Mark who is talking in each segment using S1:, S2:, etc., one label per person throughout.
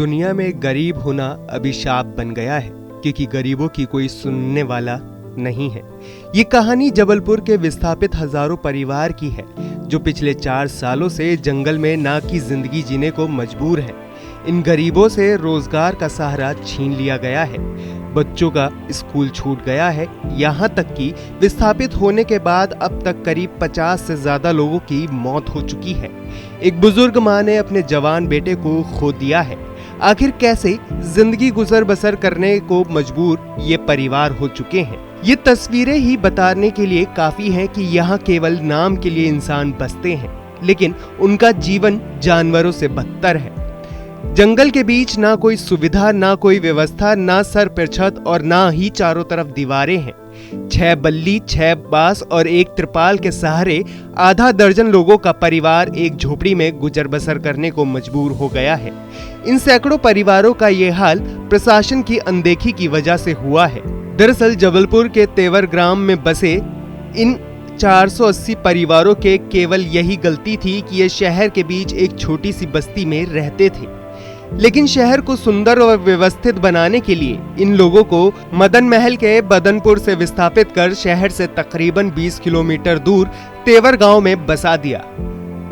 S1: दुनिया में गरीब होना अभिशाप बन गया है, क्योंकि गरीबों की कोई सुनने वाला नहीं है। ये कहानी जबलपुर के विस्थापित हजारों परिवार की है, जो पिछले 4 सालों से जंगल में ना की जिंदगी जीने को मजबूर है। इन गरीबों से रोजगार का सहारा छीन लिया गया है, बच्चों का स्कूल छूट गया है, यहाँ तक कि विस्थापित होने के बाद अब तक करीब 50 से ज्यादा लोगों की मौत हो चुकी है। एक बुजुर्ग माँ ने अपने जवान बेटे को खो दिया है। आखिर कैसे जिंदगी गुजर बसर करने को मजबूर ये परिवार हो चुके हैं, ये तस्वीरें ही बताने के लिए काफी हैं कि यहाँ केवल नाम के लिए इंसान बसते हैं, लेकिन उनका जीवन जानवरों से बदतर है। जंगल के बीच ना कोई सुविधा, ना कोई व्यवस्था, ना सर पर छत और ना ही चारों तरफ दीवारें हैं। 6 बल्ली, 6 बांस और 1 त्रिपाल के सहारे आधा दर्जन लोगों का परिवार एक झोपड़ी में गुजर बसर करने को मजबूर हो गया है। इन सैकड़ों परिवारों का ये हाल प्रशासन की अनदेखी की वजह से हुआ है। दरअसल जबलपुर के तेवर ग्राम में बसे इन 480 परिवारों के केवल यही गलती थी कि ये शहर के बीच एक छोटी सी बस्ती में रहते थे, लेकिन शहर को सुंदर और व्यवस्थित बनाने के लिए इन लोगों को मदन महल के बदनपुर से विस्थापित कर शहर से तकरीबन 20 किलोमीटर दूर तेवर गांव में बसा दिया।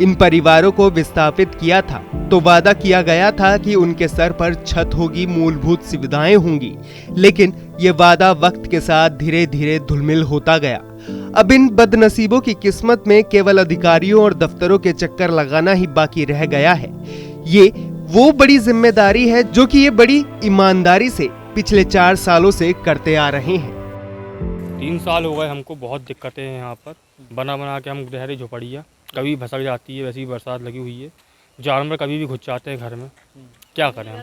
S1: इन परिवारों को विस्थापित किया था तो वादा किया गया था कि उनके सर पर छत होगी, मूलभूत सुविधाएं होंगी, लेकिन ये वादा वक्त के साथ धीरे धीरे धुलमिल होता गया। अब इन बदनसीबों की किस्मत में केवल अधिकारियों और दफ्तरों के चक्कर लगाना ही बाकी रह गया है। ये वो बड़ी जिम्मेदारी है जो कि ये बड़ी ईमानदारी से पिछले 4 सालों से करते आ रहे हैं।
S2: 3 साल हो गए हमको, बहुत दिक्कतें हैं यहाँ पर। बना के हम गहरी झोपड़ियाँ, कभी भसक जाती है, वैसे ही बरसात लगी हुई है, जानवर कभी भी घुस जाते हैं घर में। क्या करें हम?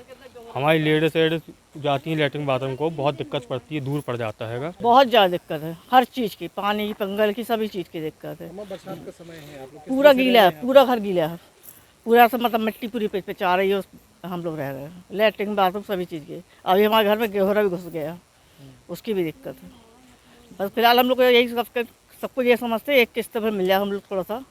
S2: हमारी लेडीज जाती हैं लेटरिन बाथरूम को, बहुत दिक्कत पड़ती है, दूर पड़ जाता है।
S3: बहुत ज़्यादा दिक्कत है, हर चीज़ की, पानी की, पंगल की, सभी चीज़ की दिक्कत है।
S4: बरसात का समय है, आप लोग
S3: पूरा गीला है, पूरा घर गीला है, पूरा सब मतलब मिट्टी पूरी पे चाह रही है, हम लोग रह रहे हैं। लेटरिन बाथरूम सभी चीज़ की। अभी हमारे घर में गेहूरा भी घुस गया, उसकी भी दिक्कत है। बस फिलहाल हम लोग को यही सब कुछ ये समझते हैं, एक किस्त पर मिल जाए, हम लोग थोड़ा सा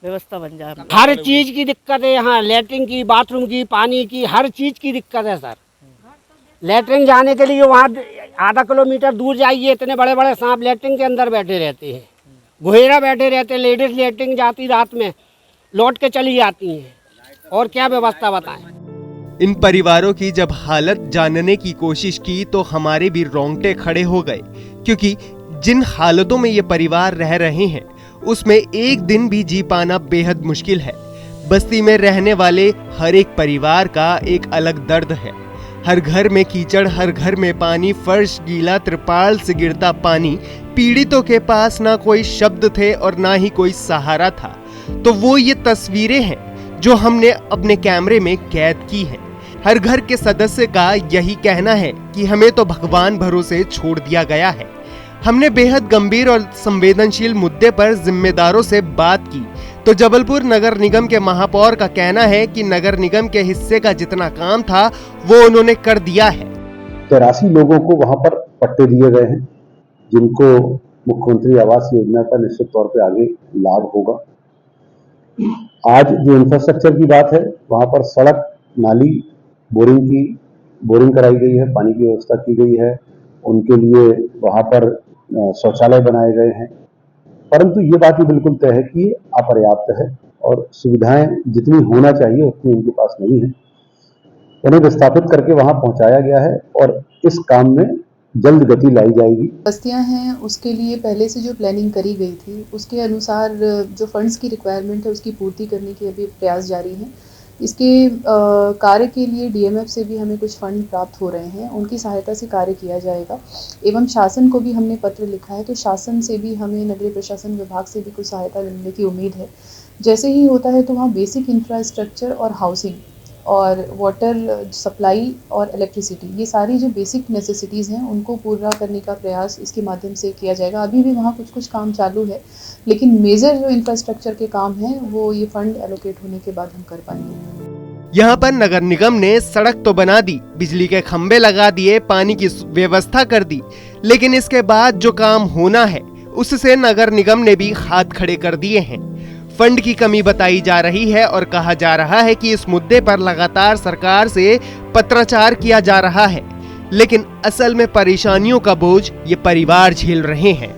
S3: व्यवस्था बन जाए।
S5: हर चीज़ की दिक्कत है यहाँ, लेटरिन की, बाथरूम की, पानी की, हर चीज़ की दिक्कत है सर। लेटरिन जाने के लिए वहाँ आधा किलोमीटर दूर जाइए, इतने बड़े बड़े सांप लेटरिन के अंदर बैठे रहते हैं, गुहेरा बैठे रहते हैं। लेडीज लेटरिन जाती रात में लौट के चली जाती हैं, और क्या व्यवस्था बताएं।
S1: इन परिवारों की जब हालत जानने की कोशिश की तो हमारे भी रोंगटे खड़े हो गए, क्योंकि जिन हालतों में ये परिवार रह रहे हैं उसमें एक दिन भी जी पाना बेहद मुश्किल है। बस्ती में रहने वाले हर एक परिवार का एक अलग दर्द है। हर घर में कीचड़, हर घर में पानी, फर्श गीला, त्रिपाल से गिरता पानी। पीड़ितों के पास ना कोई शब्द थे और ना ही कोई सहारा था। तो वो ये तस्वीरें हैं जो हमने अपने कैमरे में कैद की हैं। हर घर के सदस्य का यही कहना है कि हमें तो भगवान भरोसे छोड़ दिया गया है। हमने बेहद गंभीर और संवेदनशील मुद्दे पर जिम्मेदारों से बात की तो जबलपुर नगर निगम के महापौर का कहना है कि नगर निगम के हिस्से का जितना काम था वो उन्होंने कर दिया है।
S6: 83 लोगों को वहां पर पट्टे दिए गए हैं, जिनको मुख्यमंत्री आवास योजना का निश्चित तौर पे आगे लाभ होगा। आज जो इंफ्रास्ट्रक्चर की बात है, वहां पर सड़क, नाली, बोरिंग कराई गई है, पानी की व्यवस्था की गई है, उनके लिए वहां पर शौचालय बनाए गए हैं। परंतु ये बात भी बिल्कुल तय है कि अपर्याप्त है और सुविधाएं जितनी होना चाहिए उतनी उनके पास नहीं है। उन्हें विस्थापित करके वहां पहुंचाया गया है और इस काम में जल्द गति लाई जाएगी।
S7: बस्तियां हैं, उसके लिए पहले से जो प्लानिंग करी गई थी उसके अनुसार जो फंड्स की रिक्वायरमेंट है उसकी पूर्ति करने के अभी प्रयास जारी हैं। इसके कार्य के लिए डीएमएफ से भी हमें कुछ फंड प्राप्त हो रहे हैं, उनकी सहायता से कार्य किया जाएगा। एवं शासन को भी हमने पत्र लिखा है, तो शासन से भी हमें, नगरीय प्रशासन विभाग से भी कुछ सहायता मिलने की उम्मीद है। जैसे ही होता है तो वहाँ बेसिक इंफ्रास्ट्रक्चर और हाउसिंग और वाटर सप्लाई और इलेक्ट्रिसिटी, ये सारी जो बेसिक नेसेसिटीज़ हैं उनको पूरा करने का प्रयास इसके माध्यम से किया जाएगा। अभी भी वहाँ कुछ काम चालू है, लेकिन मेजर जो इंफ्रास्ट्रक्चर के काम हैं वो ये फंड एलोकेट होने के बाद हम कर पाएंगे।
S1: यहाँ पर नगर निगम ने सड़क तो बना दी, बिजली के खंभे लगा दिए, पानी की व्यवस्था कर दी, लेकिन इसके बाद जो काम होना है उससे नगर निगम ने भी हाथ खड़े कर दिए हैं। फंड की कमी बताई जा रही है और कहा जा रहा है कि इस मुद्दे पर लगातार सरकार से पत्राचार किया जा रहा है, लेकिन असल में परेशानियों का बोझ ये परिवार झेल रहे हैं।